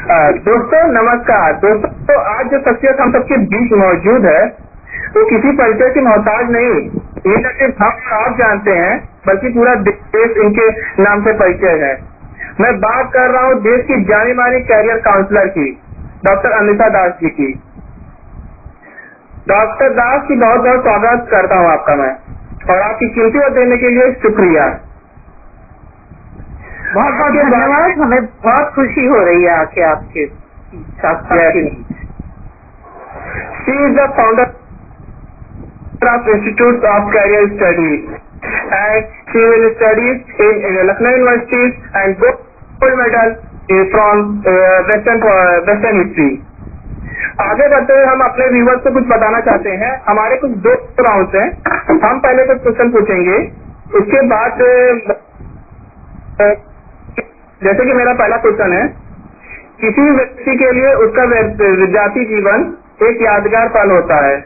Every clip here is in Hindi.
दोस्तों नमस्कार। दोस्तों आज जो शख्सियत हम सबके बीच मौजूद है वो किसी परिचय की मोहताज नहीं, ये न सिर्फ हम और आप जानते हैं बल्कि पूरा देश इनके नाम से परिचय है। मैं बात कर रहा हूँ देश की जानी मानी कैरियर काउंसलर की, डॉक्टर अनिता दास जी की। डॉक्टर दास की बहुत बहुत स्वागत करता हूँ आपका मैं, और आपकी कीमती वक्त देने के लिए शुक्रिया। बहुत बहुत धन्यवाद। हमें बहुत खुशी हो रही है आके आपके साथ। She is the founder of Institute of Career Studies and she will study in Lucknow University and gold medal from Western History। आगे बढ़ते हुए हम अपने व्यूवर्स को कुछ बताना चाहते हैं। हमारे कुछ दो राउंड्स हैं, हम पहले कुछ क्वेश्चन पूछेंगे, उसके बाद जैसे कि मेरा पहला क्वेश्चन है, किसी व्यक्ति के लिए उसका विद्यार्थी जीवन एक यादगार पल होता है।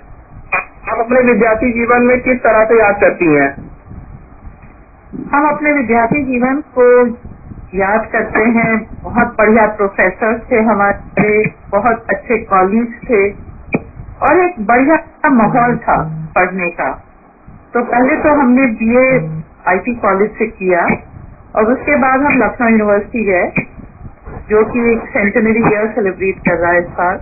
आप अपने विद्यार्थी जीवन में किस तरह से याद करती हैं? हम अपने विद्यार्थी जीवन को याद करते हैं, बहुत बढ़िया प्रोफेसर थे हमारे, बहुत अच्छे कॉलीग्स थे और एक बढ़िया माहौल था पढ़ने का। तो पहले तो हमने बीए आईटी कॉलेज से किया और उसके बाद हम लखनऊ यूनिवर्सिटी गए, जो कि एक सेंटेनरी ईयर सेलिब्रेट कर रहा है इस साल।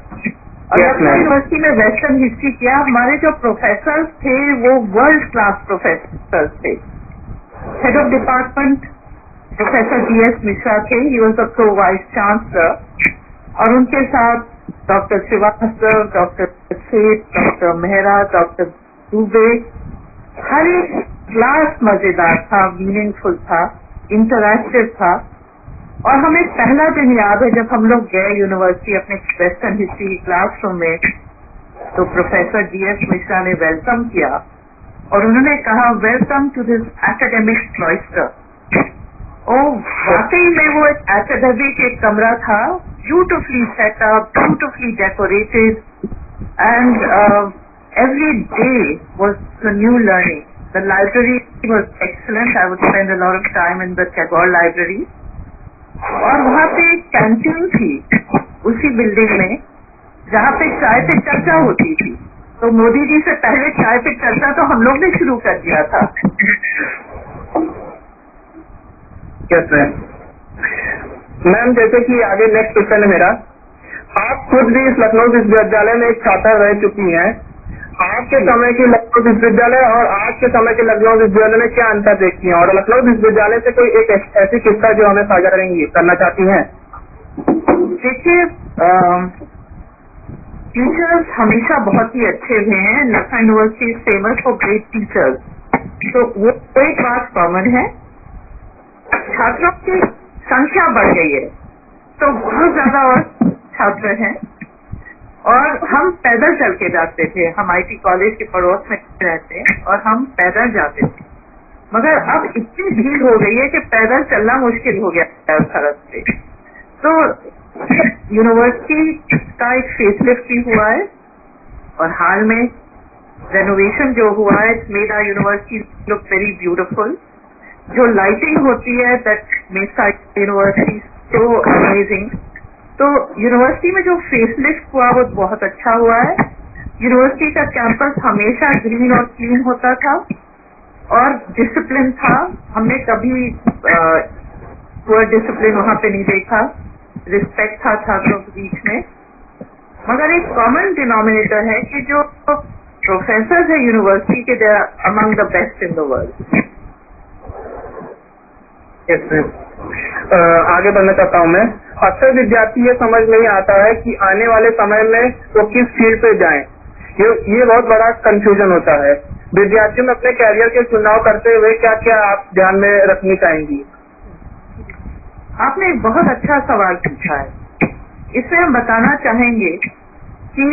और लखनऊ यूनिवर्सिटी में वेस्टर्न हिस्ट्री किया। हमारे जो प्रोफेसर थे वो वर्ल्ड क्लास प्रोफेसर थे। Head of department professor GS Mishra थे, he was the pro vice chancellor, और उनके साथ doctor Srivastava, doctor Seth, doctor Mehra, doctor Dubey. हर एक क्लास मजेदार था, मीनिंगफुल था, इंटरैक्टिव था। और हमें पहला दिन याद है जब हम लोग गए यूनिवर्सिटी अपने वेस्टर्न हिस्ट्री क्लासरूम में, तो प्रोफेसर जीएस मिश्रा ने वेलकम किया और उन्होंने कहा, welcome to this academic cloister. ओ वाकई में वो एक एकेडमिक एक कमरा था, beautifully setup, beautifully decorated, and every day was the new learning. The library was excellent. I would spend a lot of time in the Tagore library. और वहाँ पे एक कैंटीन थी उसी बिल्डिंग में, जहाँ पे चाय पे चर्चा होती थी। तो मोदी जी से पहले चाय पे चर्चा तो हम लोग ने शुरू कर दिया था। यस मैम, जैसे कि आगे नेक्स्ट क्वेश्चन है मेरा। आप खुद भी इस लखनऊ विश्वविद्यालय में एक छात्र रह चुकी हैं। आपके समय के लखनऊ विश्वविद्यालय और आज के समय के लखनऊ विश्वविद्यालय में क्या अंतर देखती हैं, और लखनऊ विश्वविद्यालय से कोई एक ऐसी किस्सा जो हमें साझा करना चाहती हैं? देखिए, टीचर्स हमेशा बहुत ही अच्छे हुए हैं। Lucknow university is famous for great teachers. तो वो एक बात कॉमन है, छात्रों की संख्या बढ़ गई है, तो बहुत ज्यादा और छात्र हैं। और हम पैदल चल के जाते थे, हम आईटी कॉलेज के पड़ोस में रहते हैं और हम पैदल जाते थे। मगर अब इतनी भीड़ हो गई है कि पैदल चलना मुश्किल हो गया है उस सड़क पे। तो यूनिवर्सिटी का एक फेसलिफ्ट भी हुआ है और हाल में रेनोवेशन जो हुआ है, it's made our university look very beautiful. जो लाइटिंग होती है that makes our university so amazing. तो यूनिवर्सिटी में जो फेसलिफ्ट हुआ वो बहुत अच्छा हुआ है। यूनिवर्सिटी का कैंपस हमेशा ग्रीन और क्लीन होता था और डिसिप्लिन था। हमने कभी पुअर डिसिप्लिन वहाँ पे नहीं देखा। रिस्पेक्ट था छात्रों के बीच में। मगर एक कॉमन डिनोमिनेटर है कि जो प्रोफेसर है यूनिवर्सिटी के, they are among the best in the world. आगे बढ़ना चाहता हूँ मैं। अक्सर विद्यार्थी ये समझ नहीं आता है कि आने वाले समय में वो किस फील्ड पे जाएं। ये बहुत बड़ा कंफ्यूजन होता है। विद्यार्थियों में अपने कैरियर के चुनाव करते हुए क्या क्या आप ध्यान में रखनी चाहेंगी? आपने एक बहुत अच्छा सवाल पूछा है। इसमें हम बताना चाहेंगे कि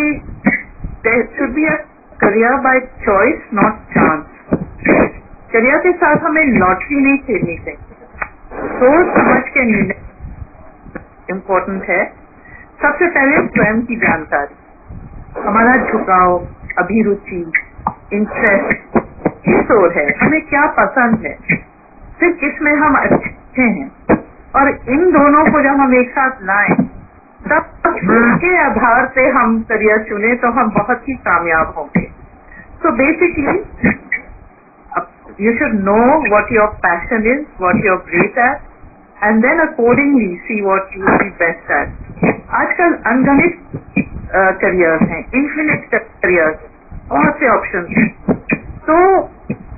there should be a career by choice, not chance. Career के साथ हमें लॉटरी नहीं खेलनी चाहिए। सोच समझ के निर्णय इम्पोर्टेंट है। सबसे पहले स्वयं की जानकारी, हमारा झुकाव, अभिरुचि, इंटरेस्ट किस ओर है, हमें क्या पसंद है, फिर किस में हम अच्छे हैं, और इन दोनों को जब हम एक साथ लाएं तब उसके आधार पे हम करियर चुने तो हम बहुत ही कामयाब होंगे. So basically, you should know what your passion is, what you're great at, and then accordingly see what you will be best at. आजकल अनगिनत करियर्स हैं, इन्फिनिट करियर्स, बहुत से ऑप्शन हैं. तो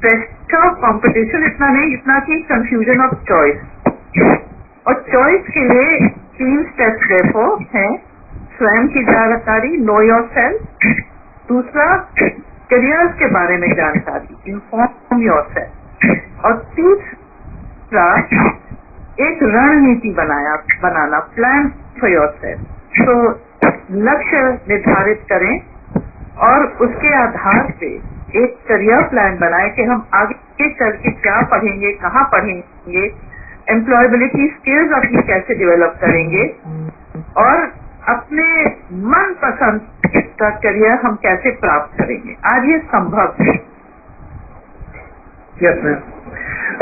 प्रेशर ऑफ कॉम्पिटिशन इतना नहीं, इतना कि कंफ्यूजन ऑफ चॉइस. और चॉइस के लिए 3 स्टेप्स देखो हैं. स्वयं की जानकारी, नो योर सेल्फ. दूसरा, करियर्स के बारे में जानकारी, इन्फॉर्म योर सेल्फ. और तीसरा, एक रणनीति बनाना, प्लान फॉर योर सेल्फ. तो लक्ष्य निर्धारित करें और उसके आधार पे एक करियर प्लान बनाए कि हम आगे चल के क्या पढ़ेंगे, कहाँ पढ़ेंगे, एम्प्लॉयबिलिटी स्किल्स अपनी कैसे डेवलप करेंगे और अपने मनपसंद का करियर हम कैसे प्राप्त करेंगे. आज ये संभव है. Yes ma'am.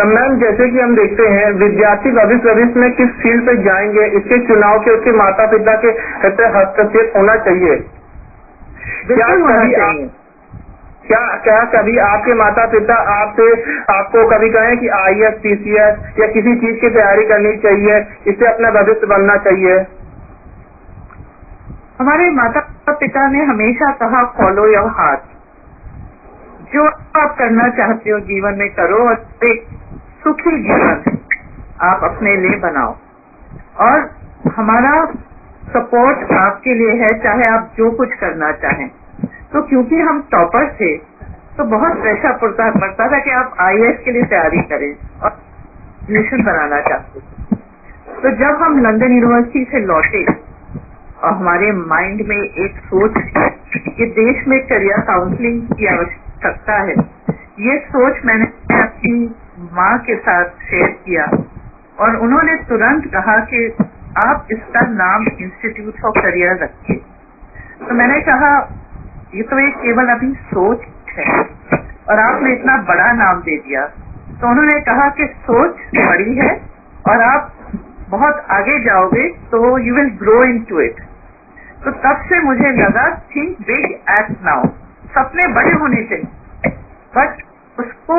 मैम, जैसे कि हम देखते हैं विद्यार्थी भविष्य में किस फील्ड पे जाएंगे, इसके चुनाव के उसके माता पिता के हस्तक्षेप होना चाहिए. क्या कभी आपके माता पिता आपको कभी कहें कि IAS, PCS या किसी चीज की तैयारी करनी चाहिए, इससे अपना भविष्य बनना चाहिए? हमारे माता पिता ने हमेशा कहा फॉलो योर हार्ट. जो आप करना चाहते हो जीवन में करो और एक सुखी जीवन आप अपने लिए बनाओ. और हमारा सपोर्ट आपके लिए है, चाहे आप जो कुछ करना चाहें. तो क्योंकि हम टॉपर थे तो बहुत प्रेशर पड़ता था कि आप IAS के लिए तैयारी करें और मिशन बनाना चाहते थे. तो जब हम लंदन यूनिवर्सिटी से लौटे और हमारे माइंड में एक सोच कि देश में करियर काउंसलिंग की आवश्यकता है, ये सोच मैंने अपनी माँ के साथ शेयर किया और उन्होंने तुरंत कहा कि आप इसका नाम इंस्टीट्यूट फॉर करियर रखिए. तो मैंने कहा ये तो एक केवल अभी सोच है और आपने इतना बड़ा नाम दे दिया. तो उन्होंने कहा कि सोच बड़ी है और आप बहुत आगे जाओगे तो you will grow into it. तो तब से मुझे लगा थिंक बिग, एक्ट नाउ. सपने बड़े होने चाहिए बट उसको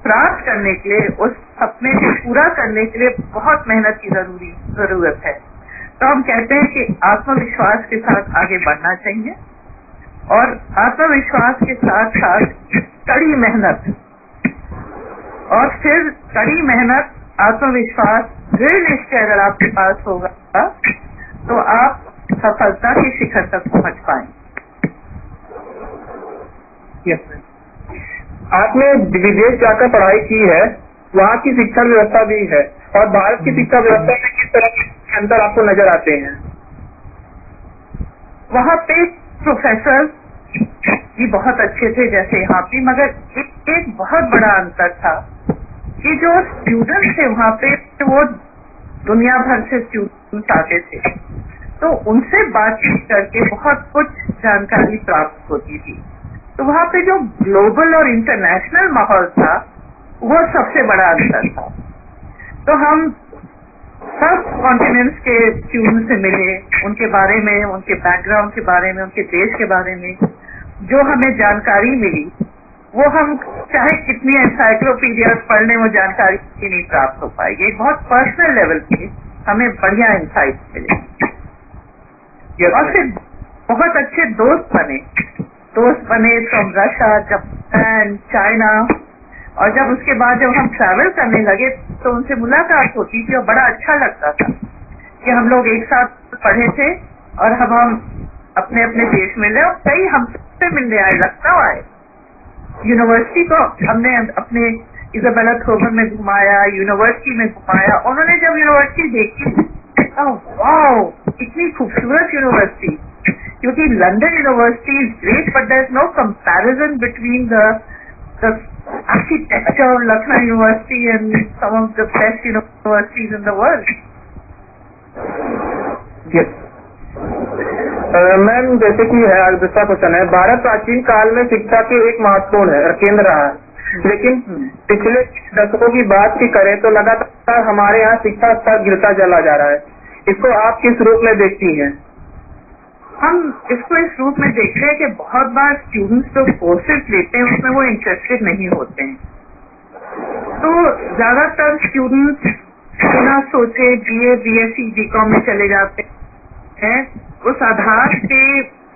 प्राप्त करने के लिए, उस सपने को पूरा करने के लिए बहुत मेहनत की जरूरत है. तो हम कहते हैं कि आत्मविश्वास के साथ आगे बढ़ना चाहिए और आत्मविश्वास के साथ साथ कड़ी मेहनत और फिर कड़ी मेहनत, आत्मविश्वास, दृढ़ निश्चय अगर आपके पास होगा तो आप सफलता के शिखर तक पहुंच पाएंगे. यस. आपने विदेश जाकर पढ़ाई की है, वहाँ की शिक्षा व्यवस्था भी है और भारत की शिक्षा व्यवस्था में किस तरह के अंतर आपको नजर आते हैं? वहाँ पे प्रोफेसर भी बहुत अच्छे थे जैसे यहाँ पे, मगर एक बहुत बड़ा अंतर था कि जो स्टूडेंट्स थे वहाँ पे वो दुनिया भर से स्टूडेंट्स आते थे. तो उनसे बातचीत करके बहुत कुछ जानकारी प्राप्त होती थी. तो वहाँ पे जो ग्लोबल और इंटरनेशनल माहौल था वो सबसे बड़ा अंतर था. तो हम सब कॉन्टिनेंट्स के स्टूडेंट्स से मिले, उनके बारे में, उनके बैकग्राउंड के बारे में, उनके देश के बारे में जो हमें जानकारी मिली वो हम चाहे कितनी एनसाइक्लोपीडिया पढ़ लें वो जानकारी नहीं प्राप्त हो पाएगी. एक बहुत पर्सनल लेवल पे हमें बढ़िया इंसाइट मिले और फिर बहुत अच्छे दोस्त बने फ्रॉम रशिया, जापान, चाइना. और जब उसके बाद जब हम ट्रैवल करने लगे तो उनसे मुलाकात होती थी और बड़ा अच्छा लगता था कि हम लोग एक साथ पढ़े थे और हम अपने अपने देश में मिले और कई हमसे मिलने आए, लखनऊ आए. यूनिवर्सिटी को हमने अपने इजाबेला थ्रोगर में घुमाया, यूनिवर्सिटी में घुमाया. उन्होंने जब यूनिवर्सिटी देखी, वाओ इतनी खूबसूरत यूनिवर्सिटी, क्योंकि London university is great but there is no comparison between the architecture of Lucknow University and some of the best universities in the world. Yes. Ma'am, जैसे कि है दूसरा क्वेश्चन है, भारत प्राचीन काल में शिक्षा के एक महत्वपूर्ण केंद्र रहा है, लेकिन पिछले दशकों की बात की करें तो लगातार हमारे यहाँ शिक्षा स्तर गिरता चला जा रहा है. इसको आप किस रूप में देखती हैं? हम इसको इस रूप में देखते हैं कि बहुत बार स्टूडेंट्स जो कोर्सेज लेते हैं उसमें वो इंटरेस्टेड नहीं होते हैं, तो ज्यादातर स्टूडेंट्स बिना सोचे बीए, बीएससी, बीकॉम में चले जाते हैं। उस आधार पे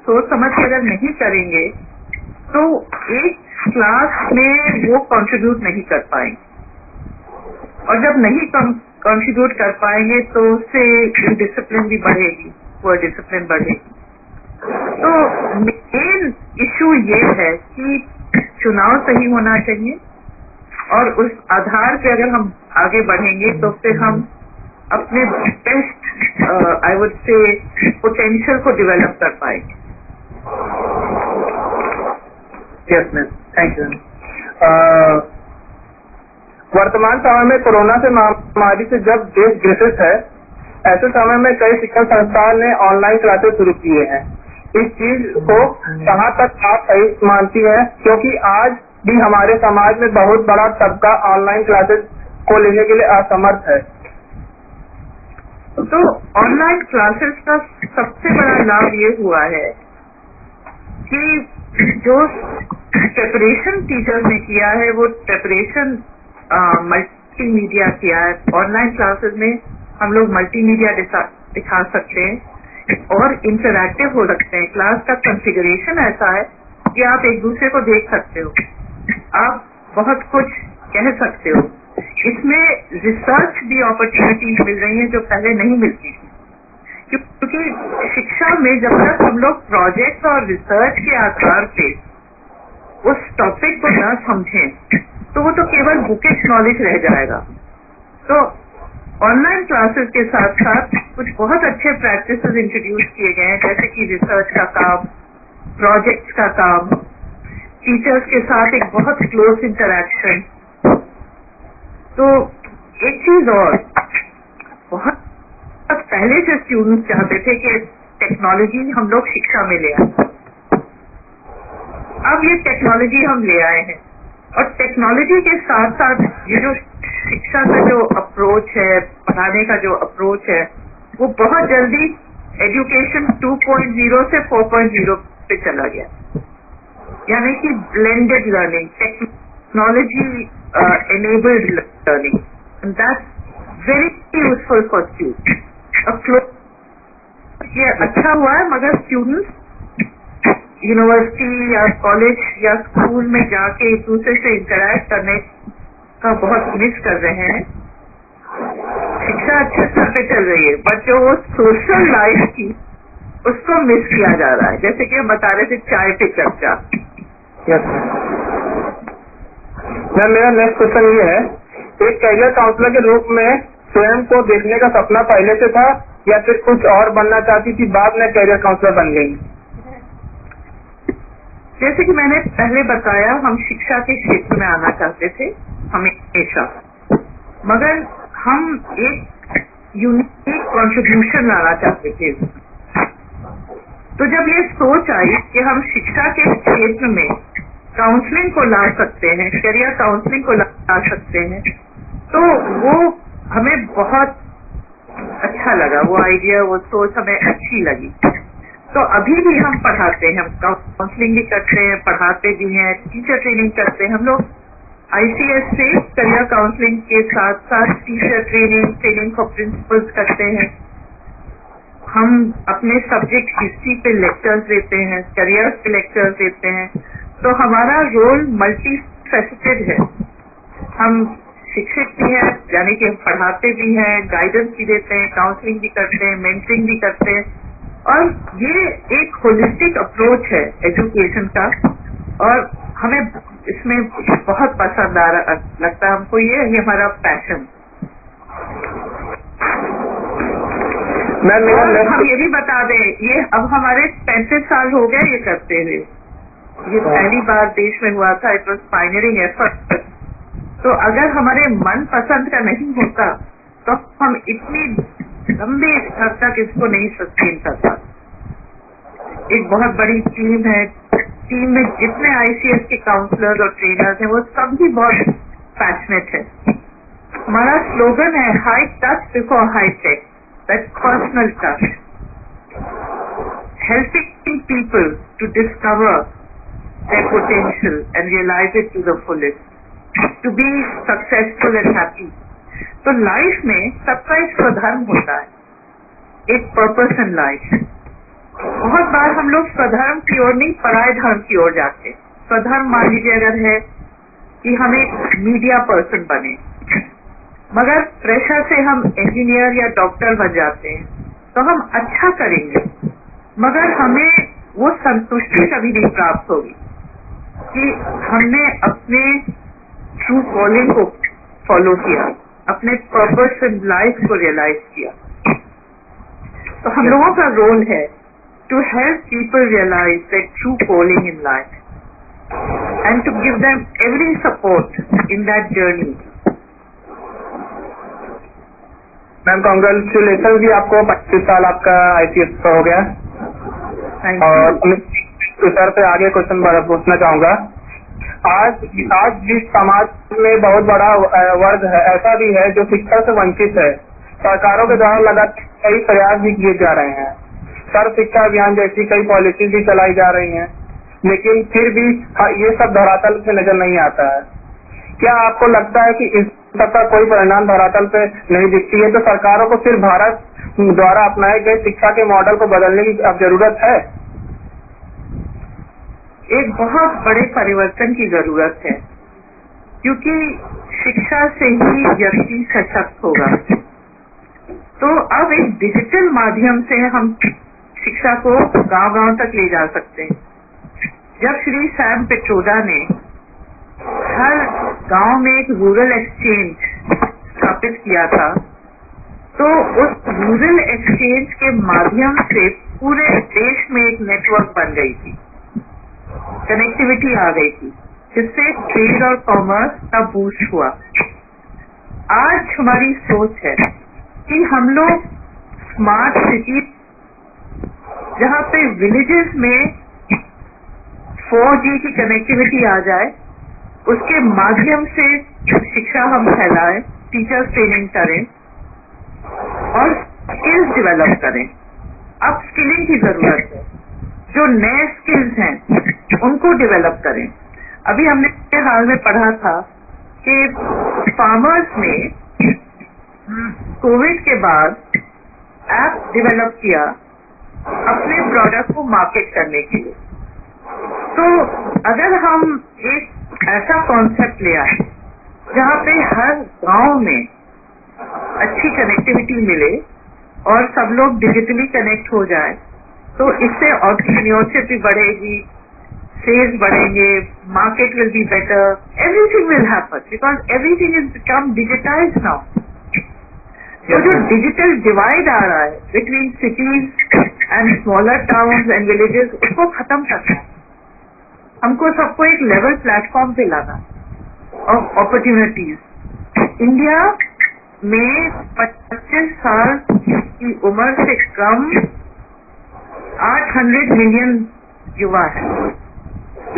सोच समझ के अगर नहीं करेंगे तो एक क्लास में वो कंट्रीब्यूट नहीं कर पाएंगे, और जब नहीं कंट्रीब्यूट कर पाएंगे तो उससे डिसिप्लिन भी बढ़ेगी, वो डिसिप्लिन बढ़ेगी। तो मेन इशू ये है कि चुनाव सही होना चाहिए, और उस आधार पे अगर हम आगे बढ़ेंगे तो फिर हम अपने best I would say potential को डेवलप कर पाएंगे। Yes ma'am, thank you. वर्तमान समय में कोरोना से महामारी से जब देश ग्रसित है, ऐसे समय में कई शिक्षण संस्थान ने ऑनलाइन क्लासेस शुरू किए हैं। इस चीज को कहाँ तक आप सही मानती हैं, क्योंकि आज भी हमारे समाज में बहुत बड़ा तबका ऑनलाइन क्लासेस को लेने के लिए असमर्थ है? तो ऑनलाइन क्लासेस का सबसे बड़ा लाभ ये हुआ है कि जो प्रेपरेशन टीचर्स ने किया है वो प्रेपरेशन मल्टीमीडिया किया है। ऑनलाइन क्लासेस में हम लोग मल्टीमीडिया दिखा सकते हैं और इंटरैक्टिव हो सकते हैं। क्लास का कॉन्फ़िगरेशन ऐसा है कि आप एक दूसरे को देख सकते हो, आप बहुत कुछ कह सकते हो। इसमें रिसर्च भी अपॉर्चुनिटीज मिल रही हैं जो पहले नहीं मिलती थी, क्योंकि शिक्षा में जब तक हम लोग प्रोजेक्ट और रिसर्च के आधार पे उस टॉपिक को न समझें तो वो तो केवल बुकिश नॉलेज रह जाएगा। तो ऑनलाइन क्लासेस के साथ साथ कुछ बहुत अच्छे प्रैक्टिसेस इंट्रोड्यूस किए गए हैं, जैसे कि रिसर्च का काम, प्रोजेक्ट्स का काम, टीचर्स के साथ एक बहुत क्लोज इंटरैक्शन। तो एक चीज और, बहुत पहले से स्टूडेंट्स चाहते थे कि टेक्नोलॉजी हम लोग शिक्षा में ले आए। अब ये टेक्नोलॉजी हम ले आए हैं, और टेक्नोलॉजी के साथ साथ ये जो शिक्षा का जो अप्रोच है, पढ़ाने का जो अप्रोच है, वो बहुत जल्दी एजुकेशन 2.0 से 4.0 पे चला गया। यानी कि blended learning, technology enabled learning, and that's very useful for students. ये अच्छा हुआ है, मगर स्टूडेंट्स यूनिवर्सिटी या कॉलेज या स्कूल में जाके एक दूसरे से इंटरैक्ट करने का बहुत मिस कर रहे हैं। शिक्षा अच्छे स्तर पे चल रही है, बट जो वो सोशल लाइफ थी उसको मिस किया जा रहा है। जैसे कि हम बता रहे थे, चाय पे चर्चा। यस मैम, मेरा नेक्स्ट क्वेश्चन ये है, एक करियर काउंसलर के रूप में स्वयं को देखने का सपना पहले से था या फिर कुछ और बनना चाहती थी, बाद में करियर काउंसलर बन गई? जैसे कि मैंने पहले बताया, हम शिक्षा के क्षेत्र में आना चाहते थे हमेशा, मगर हम एक यूनिक कंट्रीब्यूशन लाना चाहते थे। तो जब ये सोच आई कि हम शिक्षा के क्षेत्र में काउंसलिंग को ला सकते हैं, करियर काउंसलिंग को ला सकते हैं, तो वो हमें बहुत अच्छा लगा। वो आइडिया, वो सोच हमें अच्छी लगी। तो अभी भी हम पढ़ाते हैं, हम काउंसलिंग भी करते हैं, पढ़ाते भी हैं, टीचर ट्रेनिंग करते हैं। हम लोग ICS से करियर काउंसलिंग के साथ साथ टीचर ट्रेनिंग फॉर प्रिंसिपल्स करते हैं। हम अपने सब्जेक्ट हिस्ट्री पे लेक्चर्स देते हैं, करियर पे लेक्चर्स देते हैं। तो हमारा रोल मल्टी फैसेटेड है। हम शिक्षक भी हैं, यानी कि हम पढ़ाते भी हैं, गाइडेंस भी देते हैं, काउंसलिंग भी करते हैं, मेंटरिंग भी करते हैं, और ये एक होलिस्टिक अप्रोच है एजुकेशन का, और हमें इसमें बहुत पसंद आ रहा लगता है हमको। ये हमारा पैशन। हम ये भी बता दें, ये अब हमारे 35 साल हो गए ये करते हुए। ये पहली बार देश में हुआ था, इट वॉज पायनियरिंग एफर्ट। तो अगर हमारे मन पसंद का नहीं होता तो हम इतनी लंबे स्तर तक इसको नहीं सस्टेन कर पाते। एक बहुत बड़ी टीम है, टीम में जितने ICS के काउंसलर्स और ट्रेनर्स हैं वो सब भी बहुत पैशनेट है। हमारा स्लोगन है, high touch before high tech. that personal touch, helping people to discover their potential and realize it to the fullest, to be successful and happy. तो लाइफ में सबका एक स्वधर्म होता है, एक पर्पस इन लाइफ. बहुत बार हम लोग स्वधर्म की ओर नहीं, पराये धर्म की ओर जाते. स्वधर्म मान लीजिए अगर है कि हम एक मीडिया पर्सन बने, मगर प्रेशर से हम इंजीनियर या डॉक्टर बन जाते हैं, तो हम अच्छा करेंगे मगर हमें वो संतुष्टि कभी नहीं प्राप्त होगी कि हमने अपने ट्रू कॉलिंग को फॉलो किया, अपने पर्पस इन लाइफ को रियलाइज किया. तो हम लोगों का रोल है to help people realise their true calling in life and to give them every support in that journey. Ma'am congratulation भी आपको, 25 साल आपका ICS का हो गया. और सर पे आगे क्वेश्चन पूछना चाहूंगा. आज जिस समाज में बहुत बड़ा वर्ग है, ऐसा भी है जो शिक्षा से वंचित है, सरकारों के द्वारा लगातार कई प्रयास भी किए जा रहे हैं. सर्व शिक्षा अभियान जैसी कई पॉलिसी भी चलाई जा रही हैं, लेकिन फिर भी ये सब धरातल पे नजर नहीं आता है. क्या आपको लगता है कि इस सबका कोई परिणाम धरातल पे नहीं दिखती है, तो सरकारों को सिर्फ भारत द्वारा अपनाए गए शिक्षा के मॉडल को बदलने की अब जरूरत है? एक बहुत बड़े परिवर्तन की जरूरत है, क्योंकि शिक्षा से ही व्यक्ति सशक्त होगा. तो अब एक डिजिटल माध्यम से हम शिक्षा को गांव-गांव तक ले जा सकते हैं. जब श्री सैम पिट्रोडा ने हर गांव में एक रूरल एक्सचेंज स्थापित किया था, तो उस रूरल एक्सचेंज के माध्यम से पूरे देश में एक नेटवर्क बन गई थी, कनेक्टिविटी आ गई थी, जिससे ट्रेड और कॉमर्स का बूस्ट हुआ. आज हमारी सोच है कि हम लोग स्मार्ट सिटी, जहाँ पे विलेजेस में 4G की कनेक्टिविटी आ जाए, उसके माध्यम से शिक्षा हम फैलाएं, टीचर्स ट्रेनिंग करें और स्किल्स डेवलप करें. अब स्किलिंग की जरूरत है, जो नए स्किल्स हैं उनको डेवलप करें. अभी हमने हाल में पढ़ा था कि फार्मर्स ने कोविड के बाद ऐप डेवलप किया अपने प्रोडक्ट को मार्केट करने के लिए. तो अगर हम एक ऐसा कॉन्सेप्ट ले आए जहाँ पे हर गांव में अच्छी कनेक्टिविटी मिले और सब लोग डिजिटली कनेक्ट हो जाए, तो इससे एंटरप्रेन्योरशिप भी बढ़ेगी, सेल्स बढ़ेंगे, market will be better, everything will happen because everything is become digitised now. तो जो डिजिटल डिवाइड आ रहा है between cities and smaller towns and villages, उसको खत्म करना है. हमको सबको एक लेवल प्लेटफॉर्म पे लाना ऑफ अपॉर्चुनिटीज. इंडिया में 25 साल की उम्र से कम 800 मिलियन युवा है.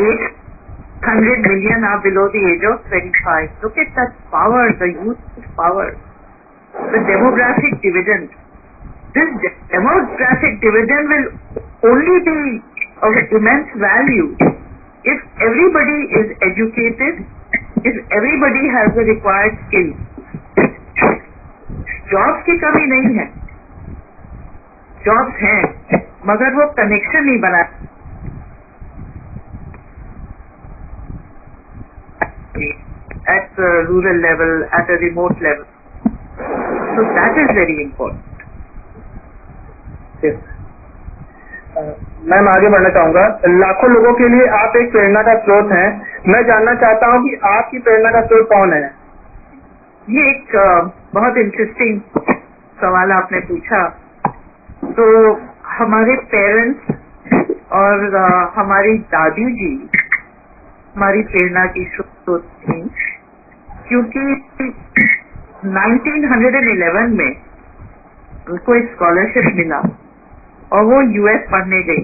800 million are below the age of 25. Look at that power, the youth power, the demographic dividend. This demographic dividend will only be of immense value if everybody is educated, if everybody has the required skills. Jobs की कमी नहीं है, जॉब्स हैं, मगर वो कनेक्शन नहीं बना at the rural level, at a remote level. So that is very important. Yes. मैं आगे बढ़ना चाहूंगा. लाखों लोगों के लिए आप एक प्रेरणा का स्रोत हैं. मैं जानना चाहता हूं कि आपकी प्रेरणा का स्रोत कौन है? ये एक बहुत इंटरेस्टिंग सवाल आपने पूछा. तो हमारे पेरेंट्स और हमारी दादी जी हमारी प्रेरणा की स्रोत थी, क्योंकि 1911 में उनको एक स्कॉलरशिप मिला और वो US पढ़ने गई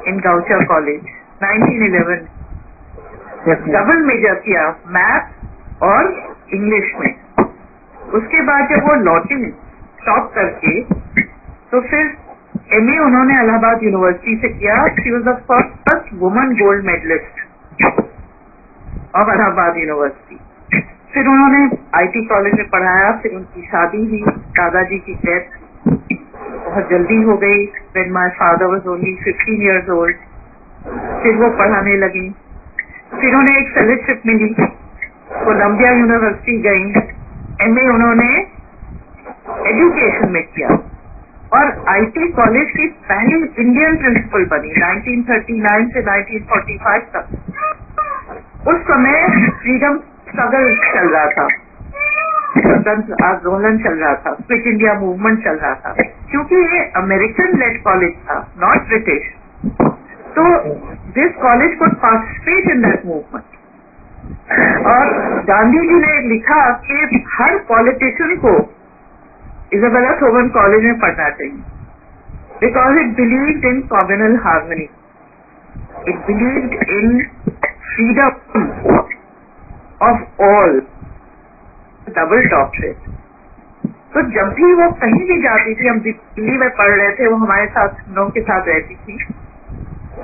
इन गाउचर कॉलेज. 1911 डबल मेजर किया, मैथ और इंग्लिश में. उसके बाद जब वो लौटी स्टॉप करके तो फिर एमए उन्होंने इलाहाबाद यूनिवर्सिटी से किया। She was the first woman gold medallist of Allahabad university. फिर उन्होंने आईटी कॉलेज में पढ़ाया। फिर उनकी शादी हुई। दादाजी की डेथ बहुत जल्दी हो गई। When my father was only 15 years old। फिर वो पढ़ाने लगी। फिर उन्हें एक फेलोशिप मिली, कोलंबिया यूनिवर्सिटी गई। एमए उन्होंने एजुकेशन में किया और आईटी कॉलेज की पहली इंडियन प्रिंसिपल बनी 1939 से 1945 तक। उस समय फ्रीडम स्ट्रगल चल रहा था, स्वतंत्र आंदोलन चल रहा था, क्विट इंडिया मूवमेंट चल रहा था। क्योंकि ये अमेरिकन लेड कॉलेज था, नॉट ब्रिटिश, तो this college could participate in that movement. और गांधी जी ने लिखा कि हर पॉलिटिशियन को इजाबेला थॉमसन कॉलेज में पढ़ना चाहिए, because it believed in communal harmony, it believed in freedom of all, double doctorate. तो जब भी वो कहीं भी जाती थी, हम दिल्ली में पढ़ रहे थे, वो हमारे साथ हम लोगों के साथ रहती थी।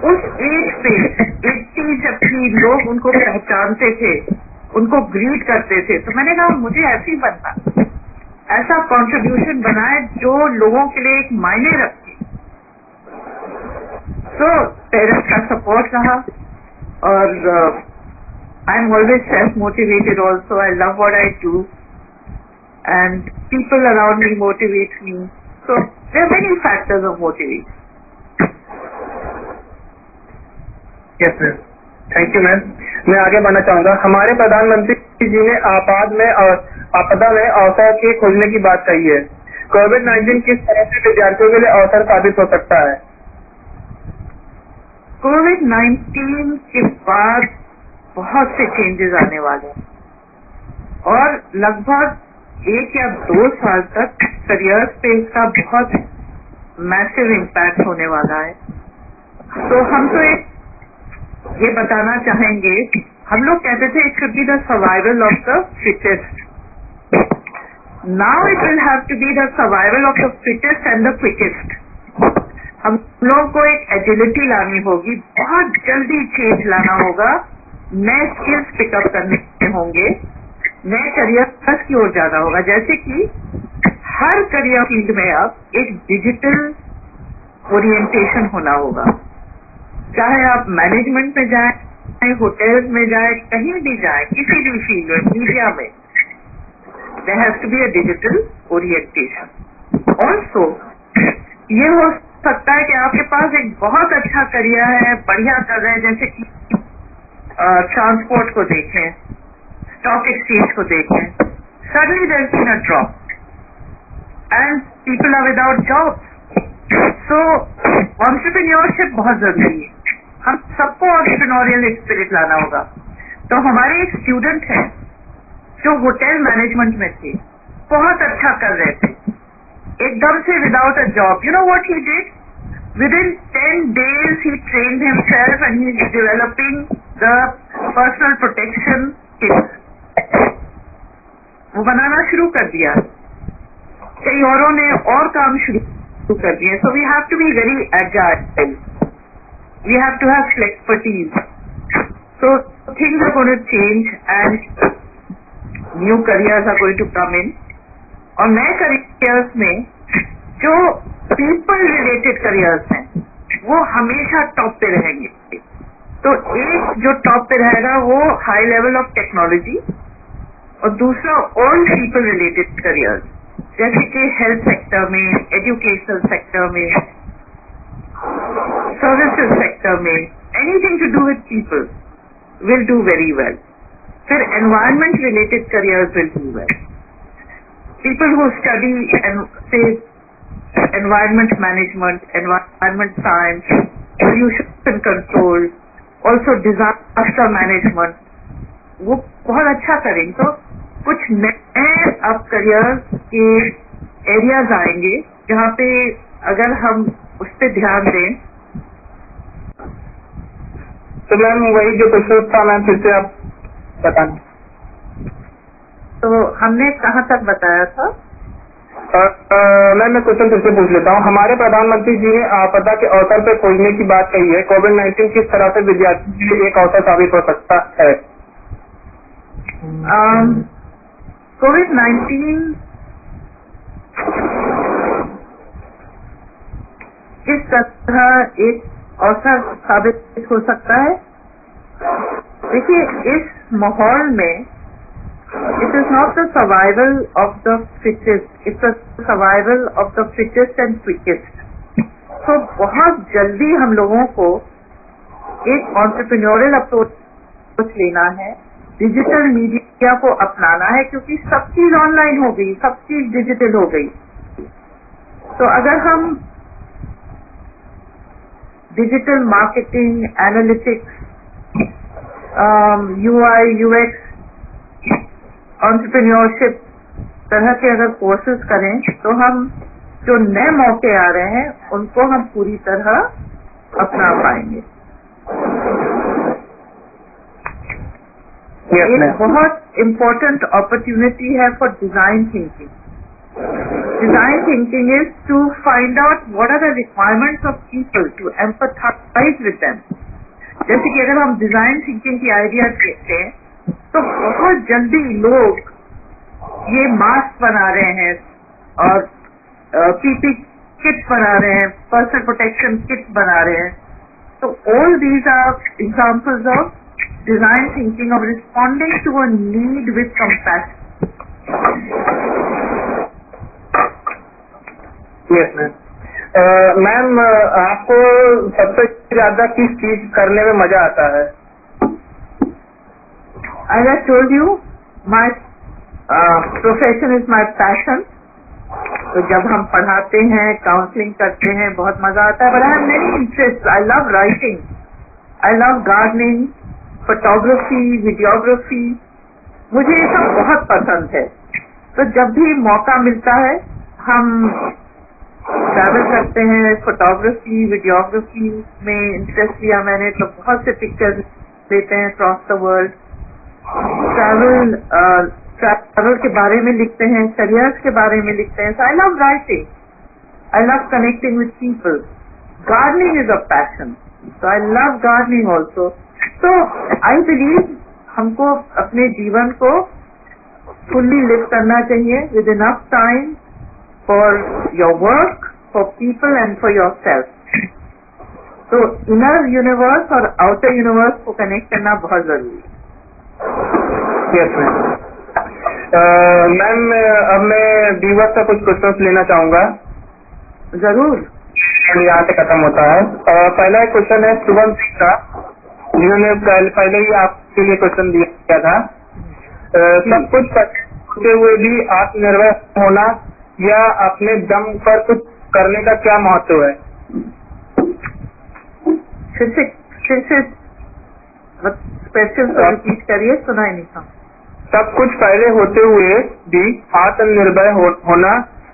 उस एज पे 80 जब भी लोग उनको पहचानते थे, उनको ग्रीट करते थे, तो मैंने कहा मुझे ऐसे ही बनना, ऐसा कंट्रीब्यूशन बनाए जो लोगों के लिए एक मायने रखे। तो पेरेंट्स का सपोर्ट रहा और I am always self-motivated also. I love what I do and people around me motivate me. So there are many factors of motivation. Yes, ma'am. Thank you, ma'am. मैं आगे बढ़ना चाहूंगा। हमारे प्रधानमंत्री जी ने आपदा में अवसर के खोजने की बात कही है। कोविड-19 किस तरह से विद्यार्थियों के लिए अवसर साबित हो सकता है? कोविड-19 के बाद बहुत से चेंजेस आने वाले हैं और लगभग 1 या 2 साल तक करियर स्पेस का बहुत मैसिव इम्पैक्ट होने वाला है। तो हम तो ये बताना चाहेंगे, हम लोग कहते थे it should be the survival of the fittest, now it will have to be the survival of the fittest and the quickest. हम लोगों को एक एजिलिटी लानी होगी, बहुत जल्दी चेंज लाना होगा, नए स्किल्स पिकअप करने होंगे, नए करियर की ओर जाना होगा। जैसे कि हर करियर फील्ड में अब एक डिजिटल ओरिएंटेशन होना होगा, चाहे आप मैनेजमेंट में जाएं, होटल्स में जाएं, कहीं भी जाएं, किसी भी फील्ड में, मीडिया में, there has to be a digital orientation. Also ये हो सकता है कि आपके पास एक बहुत अच्छा करियर है, बढ़िया कर रहे हैं, जैसे कि ट्रांसपोर्ट को देखें, स्टॉक एक्सचेंज को देखें, suddenly there is been a drop and people are without job. So entrepreneurship बहुत जरूरी है, हम सबको एंटरप्रेन्योरियल स्पिरिट लाना होगा। तो हमारे एक स्टूडेंट हैं जो होटल मैनेजमेंट में थे, बहुत अच्छा कर रहे थे, एकदम से without a job, you know what he did? Within 10 days he trained himself and he is developing the personal protection kits. वो बनाना शुरू कर दिया, कई औरों ने और काम शुरू कर दिए। So we have to be very agile. We have to have expertise. So things are going to change and new careers are going to come in. और नए careers में जो पीपल रिलेटेड करियर्स हैं वो हमेशा टॉप पे रहेंगे। तो एक जो टॉप पे रहेगा वो हाई लेवल ऑफ टेक्नोलॉजी और दूसरा ऑल पीपल रिलेटेड करियर्स, जैसे कि हेल्थ सेक्टर में, एजुकेशनल सेक्टर में, सर्विसेज सेक्टर में, anything to do with people will do very well. फिर environment related careers will do well. People who study and say environment management, environment science, pollution control, also disaster management, वो बहुत अच्छा करेंगे। तो कुछ नए अब करियर के एरियाज आएंगे जहाँ पे अगर हम उस पर ध्यान दें। तो मैम वही जो क्वेश्चन था मैम फिर से आप बताएं। तो हमने कहाँ तक बताया था? मैं क्वेश्चन फिर से पूछ लेता हूँ। हमारे प्रधानमंत्री जी ने आपदा के अवसर पर खोजने की बात कही है। कोविड-19 किस तरह से विद्यार्थी के लिए एक अवसर साबित हो सकता है? कोविड-19 किस तरह एक अवसर साबित हो सकता है? देखिए, इस माहौल में it is not the survival of the fittest, it's the survival of the fittest and quickest. तो बहुत जल्दी हम लोगों को एक entrepreneurial approach लेना है, डिजिटल मीडिया को अपनाना है, क्योंकि सब चीज ऑनलाइन हो गई, सब चीज डिजिटल हो गई। तो अगर हम digital marketing, analytics, UI, UX, entrepreneurship तरह के अगर कोर्सेज करें तो हम जो नए मौके आ रहे हैं उनको हम पूरी तरह अपना पाएंगे। एक बहुत इम्पोर्टेंट अपॉर्चुनिटी है for design thinking. Design thinking is to find out what are the requirements of people, to empathise with them. जैसे कि अगर हम डिजाइन थिंकिंग की आइडिया देखते हैं तो बहुत जल्दी लोग ये मास्क बना रहे हैं और पीपी किट बना रहे हैं, पर्सनल प्रोटेक्शन किट बना रहे हैं। तो all these are examples of design thinking, of responding to a need with compassion. Yes ma'am, आपको सबसे ज्यादा किस चीज करने में मजा आता है? As I told you, my profession is my passion. तो जब हम पढ़ाते हैं, काउंसलिंग करते हैं, बहुत मजा आता है। But I have many interests. I love writing. I love gardening, photography, videography. मुझे ये सब बहुत पसंद है। तो जब भी मौका मिलता है हम ट्रैवल करते हैं। फोटोग्राफी, वीडियोग्राफी में इंटरेस्ट लिया मैंने, तो बहुत से पिक्चर्स लेते हैं अक्रॉस द वर्ल्ड। ट्रैवल के बारे में लिखते हैं, करियर्स के बारे में लिखते हैं। So I love writing, I love connecting with people. Gardening is a passion, so I love gardening also. तो आई बिलीव हमको अपने जीवन को फुल्ली लिव करना चाहिए with enough time for your work, for people and for your self. तो इनर यूनिवर्स और आउटर यूनिवर्स को कनेक्ट करना बहुत जरूरी है। यस मैम, अब मैं व्यूअर्स से कुछ क्वेश्चन लेना चाहूंगा। जरूर। यहाँ से खत्म होता है। पहला एक क्वेश्चन है शुभम सिंह का, जिन्होंने पहले ही आपके लिए क्वेश्चन दिया था। सब कुछ करते हुए भी आत्मनिर्भर होना या अपने दम पर कुछ करने का क्या महत्व है? फिर से स्पेशल रिपीट करिए, सुना ही नहीं था। सब कुछ पहले होते हुए भी आत्मनिर्भर होना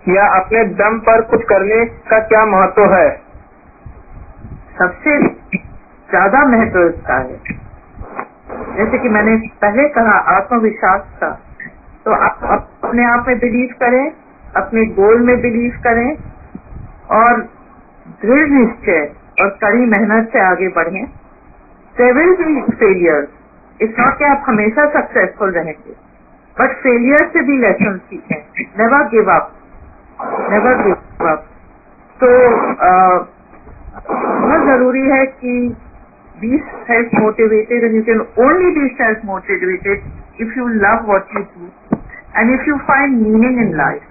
या अपने दम पर कुछ करने का क्या महत्व है? सबसे ज्यादा महत्व इसका है, जैसे कि मैंने पहले कहा, आत्मविश्वास का। तो आप अपने आप में बिलीव करें, अपने गोल में बिलीव करें और दृढ़ निश्चय और कड़ी मेहनत से आगे बढ़ें। There will be failures. It's not कि आप हमेशा सक्सेसफुल रहेंगे, बट फेलियर से भी लेसन सीखें। Never give up, never give up. तो बहुत जरूरी है कि be self motivated, and you can only be self motivated if you love what you do and if you find meaning in life.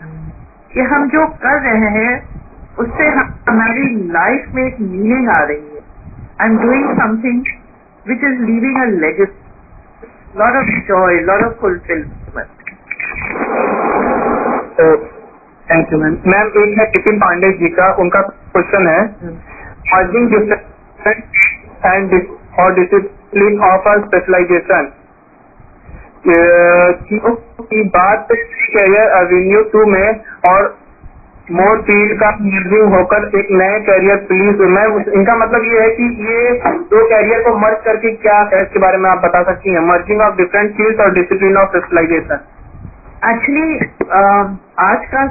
कि हम जो कर रहे हैं उससे हमारी लाइफ में एक मीनिंग आ रही है। I am doing something which is leaving a legacy, lot of joy, lot of fulfillment. Thank you ma'am. Ma'am, एक है टिपिन पांडे जी का, उनका क्वेश्चन है, मर्जिंग डिफरेंट एंड और डिसिप्लिन ऑफ अ स्पेशलाइजेशन की बात कैरियर एवेन्यू 2 में और मोर फील्ड का मर्जिंग होकर एक नए कैरियर प्लीज। मैं इनका मतलब ये है कि ये दो कैरियर को मर्ज करके क्या है, इसके बारे में आप बता सकती हैं? मर्जिंग ऑफ डिफरेंट फील्ड और डिसिप्लिन ऑफ स्पेशलाइजेशन। एक्चुअली आज का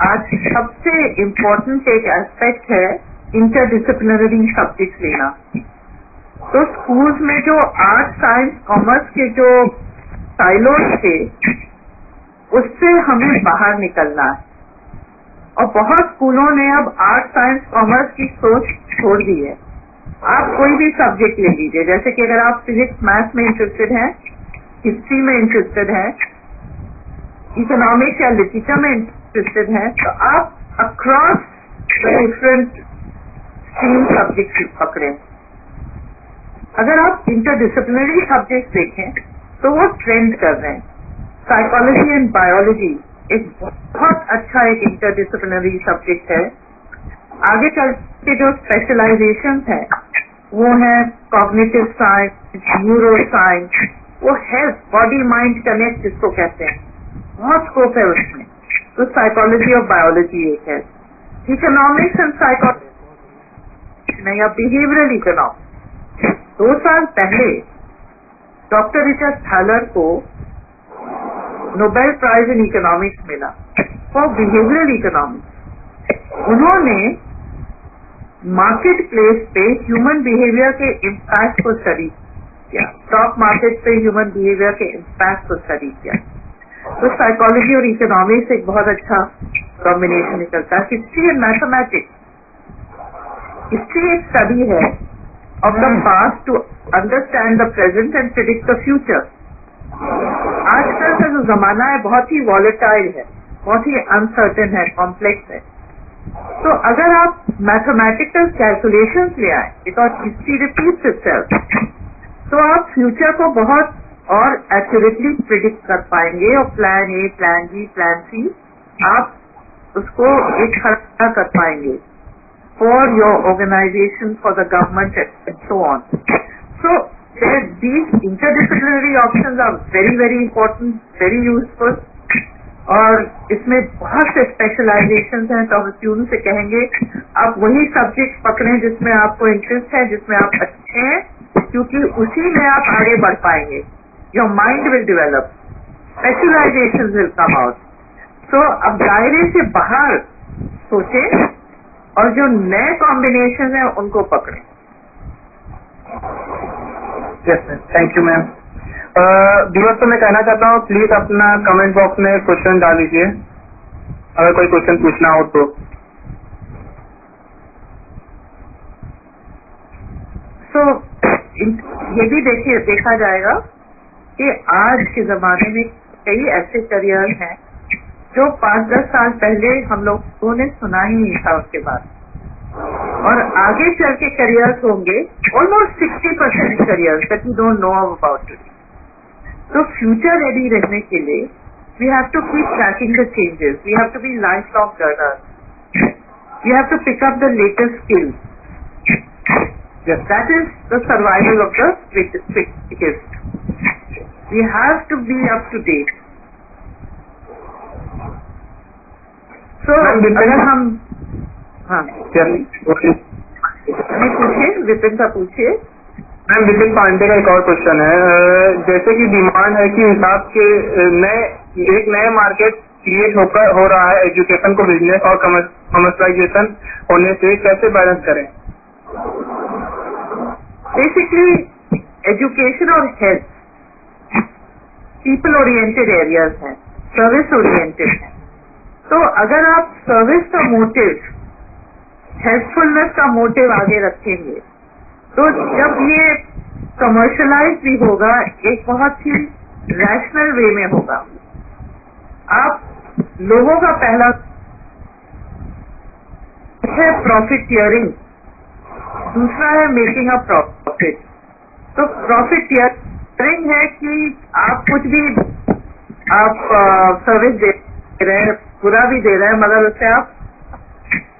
आज सबसे इम्पोर्टेंट एक एस्पेक्ट है इंटरडिसिप्लिनरी सब्जेक्ट लेना। तो स्कूल्स में जो आर्ट साइंस कॉमर्स के जो साइलोज थे उससे हमें बाहर निकलना है, और बहुत स्कूलों ने अब आर्ट साइंस कॉमर्स की सोच छोड़ दी है। आप कोई भी सब्जेक्ट ले लीजिए, जैसे कि अगर आप फिजिक्स मैथ्स में इंटरेस्टेड हैं, हिस्ट्री में इंटरेस्टेड हैं, इकोनॉमिक्स या लिटरेचर में इंटरेस्टेड हैं, तो आप अक्रॉस डिफरेंट स्ट्रीम सब्जेक्ट पकड़ें। अगर आप इंटरडिसिप्लिनरी सब्जेक्ट देखें तो वो ट्रेंड कर रहे हैं। साइकोलॉजी एंड बायोलॉजी एक बहुत अच्छा एक इंटरडिसिप्लिनरी सब्जेक्ट है। आगे चल के जो स्पेशलाइजेशन है वो है कॉग्निटिव साइंस, न्यूरो साइंस, वो हेल्थ बॉडी माइंड कनेक्ट जिसको कहते हैं, बहुत स्कोप है उसमें। तो साइकोलॉजी और बायोलॉजी एक है। इकोनॉमिक्स एंड साइकोलॉजी या बिहेवियरल इकोनॉमिक्स, 2 साल पहले डॉक्टर रिचर्ड थैलर को नोबेल प्राइज इन इकोनॉमिक्स मिला फॉर बिहेवियरल इकोनॉमिक्स। उन्होंने मार्केट प्लेस पे ह्यूमन बिहेवियर के इम्पैक्ट को स्टडी किया, स्टॉक मार्केट पे ह्यूमन बिहेवियर के इम्पैक्ट को स्टडी किया। तो साइकोलॉजी और इकोनॉमिक्स एक बहुत अच्छा कॉम्बिनेशन निकलता है। हिस्ट्री एंड मैथमेटिक्स, हिस्ट्री एक स्टडी है of the past to understand the present and predict the future। आजकल का जो जमाना है बहुत ही वॉलेटाइल है, बहुत ही अनसर्टेन है, कॉम्प्लेक्स है। तो अगर आप मैथमेटिकल कैलकुलेशंस ले आए, बिकॉज हिस्ट्री रिपीट्स इटसेल्फ, तो आप फ्यूचर को बहुत और एक्यूरेटली प्रिडिक्ट कर पाएंगे, और plan A, plan B, plan C आप उसको एक खड़ा कर पाएंगे for your organization, for the government and so on. So these interdisciplinary options are very very important, very useful, और इसमें बहुत से स्पेशलाइजेशन हैं। तो हम स्टूडेंट से कहेंगे आप वही सब्जेक्ट पकड़ें जिसमें आपको इंटरेस्ट है, जिसमें आप अच्छे हैं, क्योंकि उसी में आप आगे बढ़ पाएंगे। Your mind will develop, specialisation will come out. So अब दायरे से बाहर सोचें और जो नए कॉम्बिनेशन है उनको पकड़ें। Yes ma'am, thank you ma'am. Viewers को मैं कहना चाहता हूँ प्लीज अपना कमेंट बॉक्स में क्वेश्चन डाल दीजिए अगर कोई क्वेश्चन पूछना हो तो। सो ये भी देखा जाएगा कि आज के जमाने में कई ऐसे करियर हैं जो 5-10 साल पहले हम लोगों ने सुना ही नहीं था उसके बाद, और आगे चल के करियर्स होंगे almost 60% careers that we don't know about it. तो फ्यूचर रेडी रहने के लिए we have to keep tracking the changes, we have to be life long learners, we have to pick up the latest skills. That is the survival of the fittest. We have to be up to date. तो अगर हम पूछिए, विपिन का पूछिए। मैम विपिन पांडे का एक और क्वेश्चन है। जैसे कि डिमांड है कि हिसाब के एक नए मार्केट क्रिएट हो रहा है एजुकेशन को बिजनेस और कमर्शलाइजेशन होने से, कैसे बैलेंस करें? बेसिकली एजुकेशन और हेल्थ पीपल ओरिएंटेड एरियाज हैं, सर्विस ओरिएंटेड हैं। तो अगर आप सर्विस का मोटिव, हेल्पफुलनेस का मोटिव आगे रखेंगे, तो जब ये कमर्शलाइज भी होगा एक बहुत ही रैशनल वे में होगा। आप लोगों का पहला है प्रॉफिटियरिंग, दूसरा है मेकिंग अ प्रॉफिट। तो प्रॉफिटियरिंग है कि आप कुछ भी आप सर्विस दे रहे हैं, पूरा भी दे रहे हैं, मगर उससे आप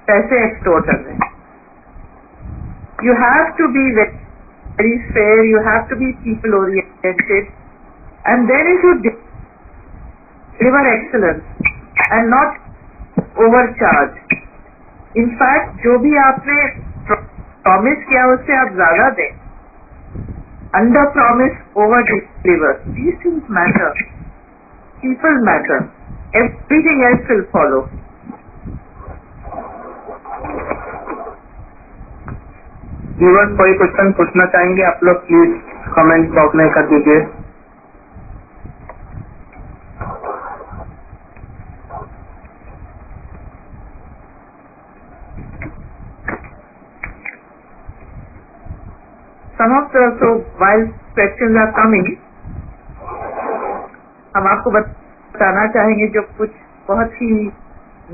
पैसे एक्सटोर कर रहे हैं। You have to be very fair, you have to be people oriented, and then you should deliver excellence and not overcharge. In fact जो भी आपने प्रॉमिस किया उससे आप ज्यादा दें, under promise over deliver. These things matter, people matter, everything else will follow. Viewers कोई क्वेश्चन पूछना चाहेंगे आप लोग प्लीज कमेंट बॉक्स में कर दीजिए। Some of the so while questions are coming, हम आपको बताना चाहेंगे जो कुछ बहुत ही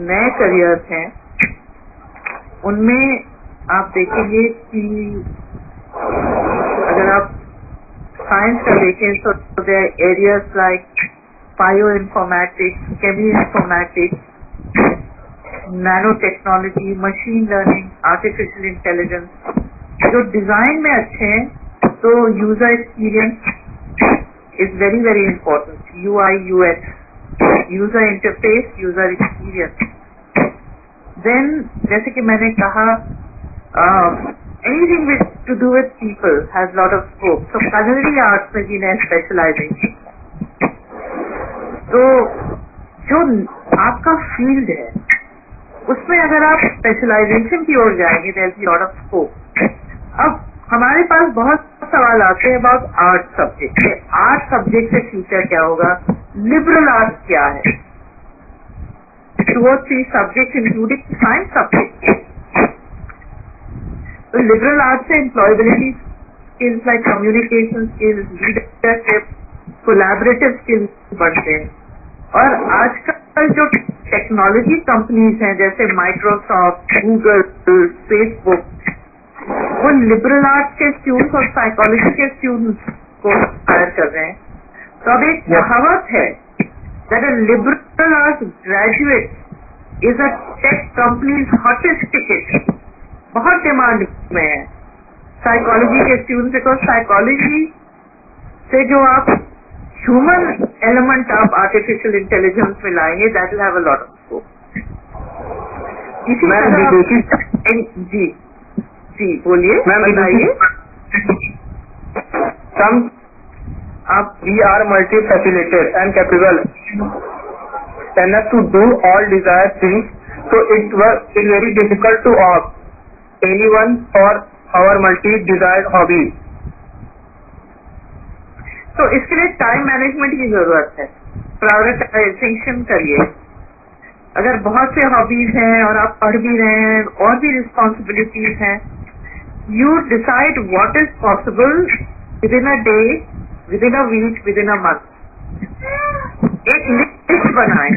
नए करियर्स हैं उनमें आप देखेंगे कि अगर आप साइंस का देखें तो there are areas like bioinformatics, cheminformatics, nanotechnology, machine learning, artificial intelligence. जो डिजाइन में अच्छे हैं तो user experience is very very important. UI UX, user interface, user experience. Then जैसे कि मैंने कहा anything which to do with people has lot of scope. तो culinary आर्ट्स में जिन्हें स्पेशलाइजिंग, तो जो आपका फील्ड है उसमें अगर आप स्पेशलाइजेशन की ओर जाएंगे there is lot of scope. अब हमारे पास बहुत सवाल आते हैं about art subject. Art subject से फ्यूचर क्या होगा, लिबरल आर्ट क्या है, 2 or 3 subject including science subject. तो लिबरल आर्ट से employability skills like communication skills, leadership, collaborative skills बढ़ते हैं। और आजकल जो टेक्नोलॉजी कंपनीज हैं जैसे माइक्रोसॉफ्ट, गूगल, फेसबुक, वो लिबरल आर्ट्स के स्टूडेंट्स और साइकोलॉजी के स्टूडेंट्स को हायर कर रहे हैं। तो अब एक कहावत है that a liberal arts graduate is a tech companies hottest ticket. बहुत डिमांड में है साइकोलॉजी के स्टूडेंट्स, बिकॉज साइकोलॉजी से जो आप ह्यूमन एलिमेंट आप आर्टिफिशियल इंटेलिजेंस में लाएंगे that will have a lot of scope. इसी तरह जी बोलिए, बताइए। आप we are multifaceted and capable enough to do all desired things, so it is very difficult to ask anyone for our multi-desired hobby. तो इसके लिए टाइम मैनेजमेंट की जरूरत है। प्रायोरिटाइजेशन करिए। अगर बहुत से हॉबीज हैं और आप पढ़ भी रहे हैं और भी रिस्पॉन्सिबिलिटीज हैं, you decide what is possible within a day, within a week, within a month। एक लिस्ट बनाएं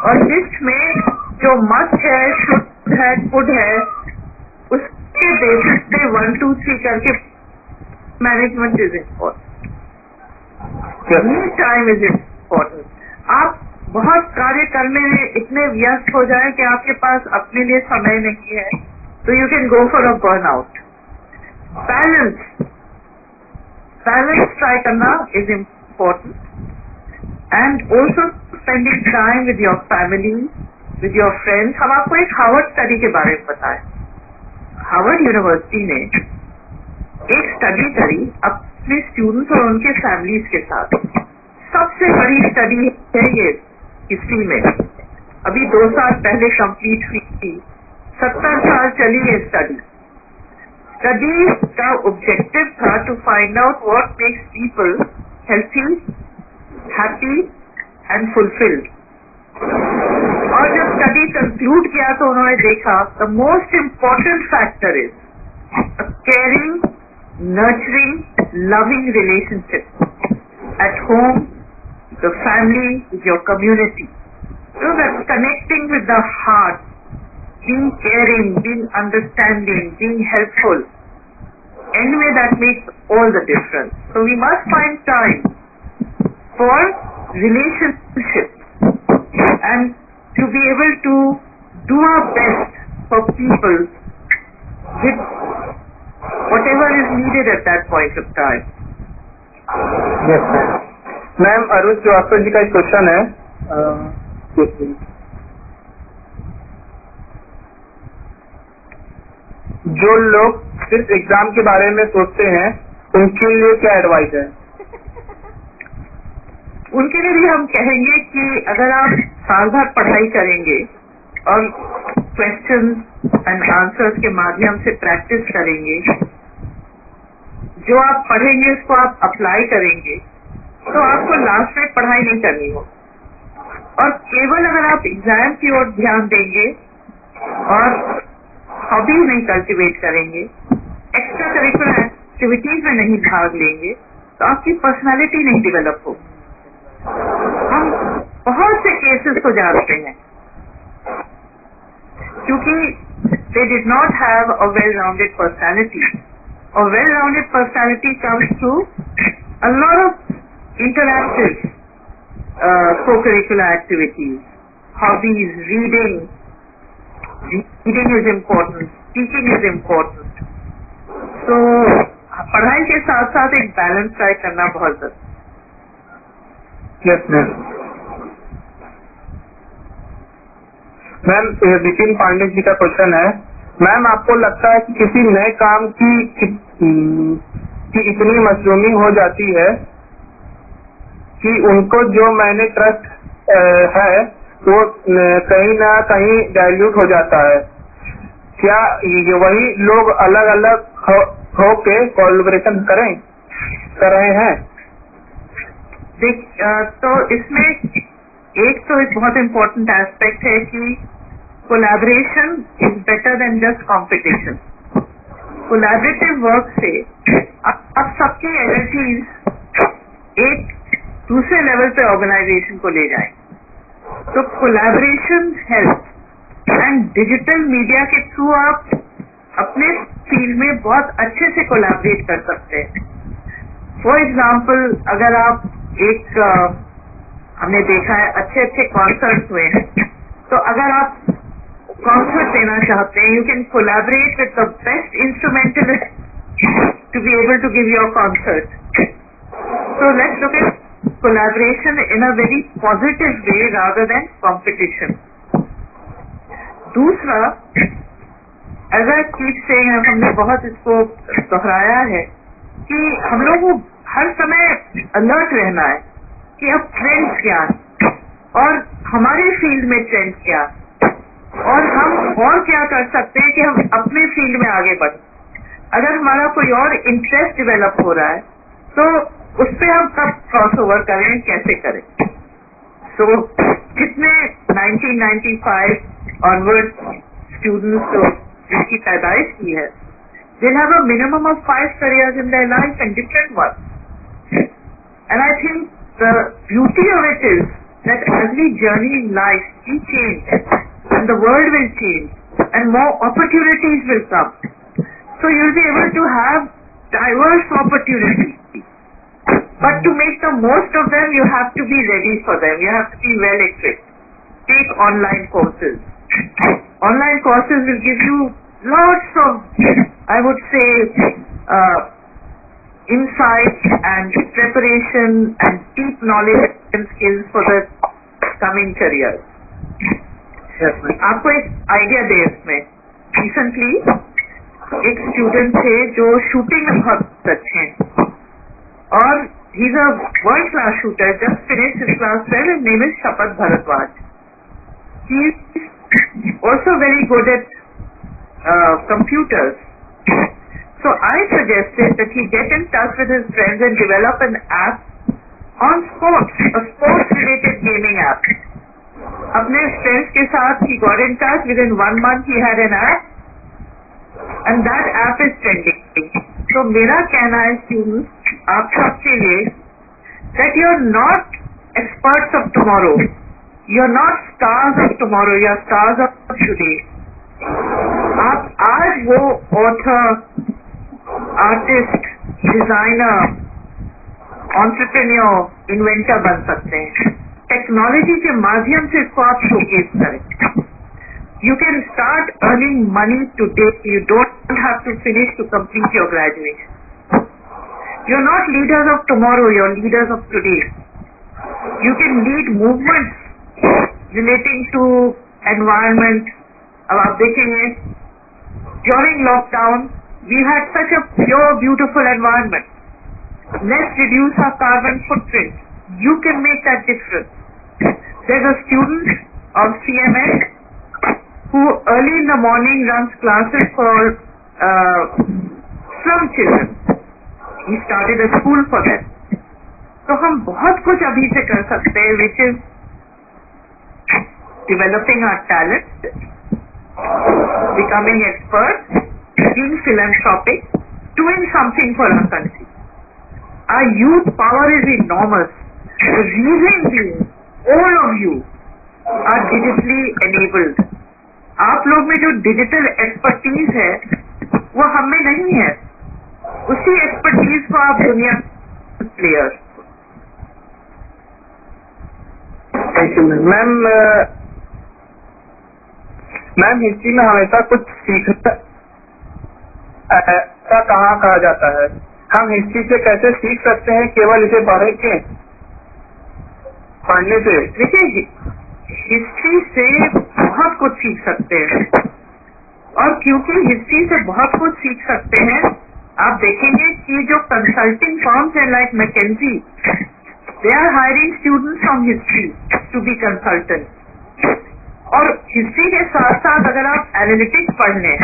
और लिस्ट में जो मस्ट है, शुड है, कुड है, उसके बेसिस पे 1 2 3 करके management is important. Time is important. आप बहुत कार्य करने में इतने व्यस्त हो जाए कि आपके पास अपने लिए समय नहीं है, तो you can go for a burnout. Balance try करना is important and also spending time with your family, with your friends. हम आपको एक हार्वर्ड स्टडी के बारे में बताएं। हार्वर्ड यूनिवर्सिटी ने एक स्टडी करी अपने स्टूडेंट्स और उनके फैमिलीज के साथ। सबसे बड़ी स्टडी है ये हिस्ट्री में। अभी 2 साल पहले कंप्लीट हुई थी, 70 साल चली ये स्टडी। स्टडी का ऑब्जेक्टिव था to find out what makes people healthy, happy and fulfilled. और जब स्टडी कंक्लूड किया तो उन्होंने देखा the most important factor is a caring, nurturing, loving relationship at home, the family, with your community. So that's connecting with the heart, being caring, being understanding, being helpful. Anyway, that makes all the difference. So we must find time for relationships and to be able to do our best for people with whatever is needed at that point of time. Yes, ma'am. Ma'am Arun Srivastava ji का एक क्वेश्चन है। जो लोग सिर्फ एग्जाम के बारे में सोचते हैं उनके लिए क्या एडवाइस है? उनके लिए भी हम कहेंगे कि अगर आप साल भर पढ़ाई करेंगे और क्वेश्चंस एंड आंसर्स के माध्यम से प्रैक्टिस करेंगे, जो आप पढ़ेंगे उसको आप अप्लाई करेंगे, तो आपको लास्ट में पढ़ाई नहीं करनी हो। और केवल अगर आप एग्जाम की ओर ध्यान देंगे और हॉबी नहीं कल्टीवेट करेंगे, एक्स्ट्रा करिकुलर एक्टिविटीज में नहीं भाग लेंगे, तो आपकी पर्सनालिटी नहीं डेवलप होगी। हम बहुत से केसेस को जानते हैं क्योंकि they did not have a well rounded personality. A well rounded personality comes through a lot of interactive co-curricular activities, hobbies, reading is important, teaching is important. So पढ़ाई के साथ साथ एक बैलेंस ट्राई करना बहुत जरूरी। Yes ma'am. Ma'am Vipin Pandey ji का क्वेश्चन है, मैम आपको लगता है कि किसी नए काम की इतनी मशरूमी हो जाती है कि उनको जो मैंने ट्रस्ट है वो कहीं ना कहीं डाइल्यूट हो जाता है? क्या ये वही लोग अलग अलग होके कोलैबोरेशन कर रहे हैं? तो इसमें एक बहुत इम्पोर्टेंट एस्पेक्ट है कि collaboration is better than just competition. Collaborative work से अब सबकी एनर्जीज एक दूसरे लेवल पे ऑर्गेनाइजेशन को ले जाए, तो collaboration help and digital media के थ्रू आप अपने फील्ड में बहुत अच्छे से कोलैबोरेट कर सकते हैं। फॉर एग्जाम्पल, अगर आप हमने देखा है अच्छे कॉन्सर्ट हुए हैं, तो अगर आप कॉन्सर्ट देना चाहते हैं, you can collaborate with the best instrumentalist to be able to give your concert. So let's look at collaboration in a very positive way rather than competition. दूसरा, as I keep saying, हमने बहुत इसको दोहराया है कि हम लोगों को हर समय अलर्ट रहना है कि अब ट्रेंड्स क्या है और हमारे फील्ड में ट्रेंड्स क्या है और हम और क्या कर सकते हैं कि हम अपने फील्ड में आगे बढ़ें। अगर हमारा कोई और इंटरेस्ट डेवलप हो रहा है तो उस पर हम कब क्रॉस ओवर करें, कैसे करें। तो जितने 1995 ऑनवर्ड स्टूडेंट्स जिनकी पैदाइश की है, they'll have a minimum of 5 careers in their life and different ones. And I think the beauty of it is that as we journey in life, we change and the world will change and more opportunities will come. So you'll be able to have diverse opportunities. But to make the most of them, you have to be ready for them. You have to be well equipped. Take online courses. Online courses will give you lots of, I would say, insights and preparation and deep knowledge and skills for the coming careers. Yes, आपको एक आइडिया दे इसमें। रिसेंटली एक स्टूडेंट थे जो शूटिंग में बहुत अच्छे हैं और he's a world class shooter, just finished his class 12, his name is Shapat Bharadwaj. He is also very good at computers. So I suggested that he get in touch with his friends and develop an app on sports, a sports related gaming app. अपने friends के साथ he got in touch, within 1 month he had an app and that app is trending. तो मेरा कहना है students, आप सबके लिए, that you are not experts of tomorrow, you are not stars of tomorrow, you are stars of today. आप आज वो author, artist, designer, entrepreneur, inventor बन सकते हैं। टेक्नोलॉजी के माध्यम से इसको आप शोकेस करें। You can start earning money today. You don't have to finish to complete your graduation. You're not leaders of tomorrow, you're leaders of today. You can lead movements relating to environment. अब आप देखेंगे, during lockdown, we had such a pure, beautiful environment. Let's reduce our carbon footprint. You can make that difference. There's a student of CMS who early in the morning runs classes for slum children. He started a school for them. तो हम बहुत कुछ अभी से कर सकते हैं, which is developing our talent, becoming experts, being philanthropic, doing something for our country. Our youth power is enormous. The reason being, all of you are digitally enabled. आप लोग में जो डिजिटल एक्सपर्टीज है वो हम में नहीं है. उसी एक्सपर्टीज को आप दुनिया प्लेयर्स. मैम हिस्ट्री में हमेशा कुछ सीखना ऐसा कहाँ कहा जाता है? हम हिस्ट्री से कैसे सीख सकते हैं? केवल इसे पढ़ने से? देखिए, हिस्ट्री से बहुत कुछ सीख सकते हैं, और क्योंकि हिस्ट्री से बहुत कुछ सीख सकते हैं, आप देखेंगे कि जो कंसल्टिंग फर्म्स हैं like McKinsey, they are hiring students from history to be consultant. और हिस्ट्री के साथ साथ अगर आप एनालिटिक्स पढ़ लें,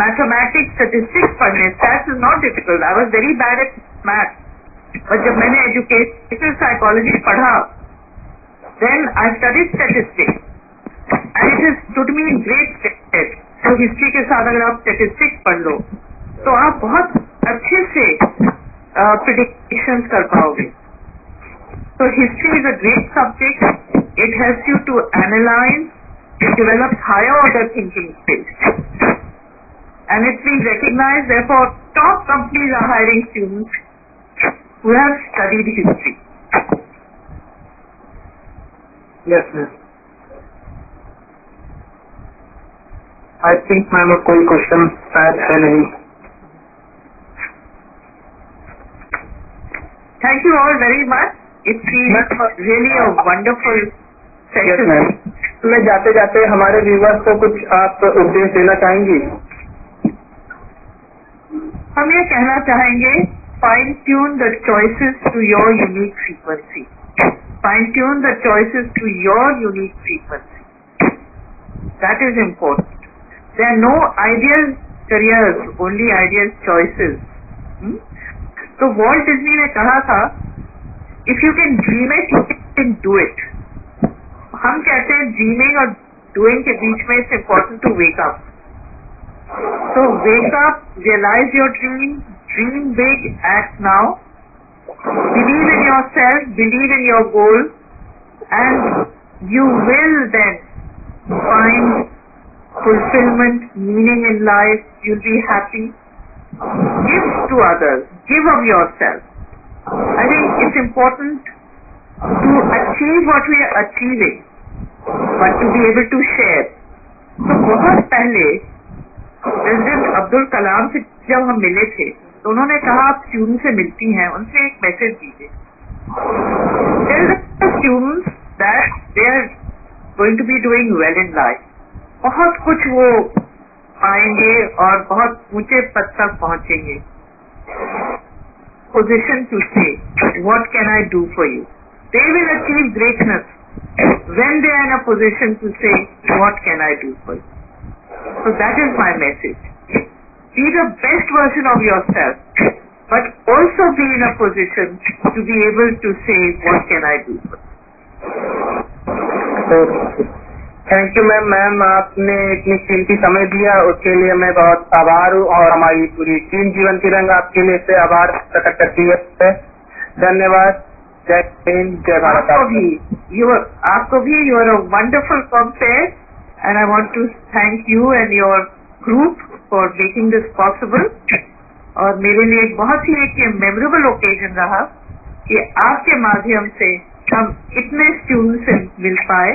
मैथमेटिक्स, स्टैटिस्टिक्स पढ़ लें, stats is not difficult. I was very bad at math, और जब मैंने एजुकेशनल साइकोलॉजी पढ़ा, then I studied statistics and it has stood me in great stead. तो हिस्ट्री के साथ अगर आप स्टैटिस्टिक्स पढ़ लो तो आप बहुत अच्छे से प्रेडिक्शंस कर पाओगे. So history is a great subject. It helps you to analyze, it develops higher order thinking skills, and it's been recognized. Therefore, top companies are hiring students who have studied history. Yes ma'am. I think ma'am कोई क्वेश्चन शायद है नहीं. Thank you all very much. It's been really a wonderful session. Ma'am, मैं जाते जाते हमारे व्यूअर्स को कुछ आप उपदेश देना चाहेंगी? हम ये कहना चाहेंगे, fine tune the choices to your unique frequency. Fine tune the choices to your unique frequency. That is important. There are no ideal careers, only ideal choices. तो वॉल्ट डिज्नी ने कहा था, if you can dream it, you can do it. हम कहते हैं ड्रीमिंग और डूइंग के बीच में it's important to wake up. So wake up, realize your dream, dream big, act now. Believe in yourself, believe in your goal, and you will then find fulfillment, meaning in life. You'll be happy. Give to others, give of yourself. I think it's important to achieve what we are achieving, but to be able to share. तो बहुत पहले प्रेसिडेंट अब्दुल कलाम से जब हम मिले थे, तो उन्होंने कहा आप स्टूडेंट से मिलती हैं, उनसे एक मैसेज दीजिए. Students that they are going to be doing well in life. बहुत कुछ वो पाएंगे और बहुत ऊंचे पद तक पहुंचेंगे. Position to say what can I do for you. They will achieve greatness when they are in a position to say what can I do for you. So that is my message. Be the best version of yourself, but also be in a position to be able to say, what can I do? Thank you ma'am. Ma'am आपने इतनी कीमती समय दिया, उसके लिए मैं बहुत आभार हूँ, और हमारी पूरी टीम जीवन तिरंग आपके लिए से आभार प्रकट करती है. धन्यवाद. जय हिंद, जय भारत. आपको भी you are a wonderful compare, and I want to thank you and your group for making this possible. और मेरे लिए बहुत ही एक मेमोरेबल ओकेजन रहा कि आपके माध्यम से हम इतने स्टूडेंट्स से मिल पाए.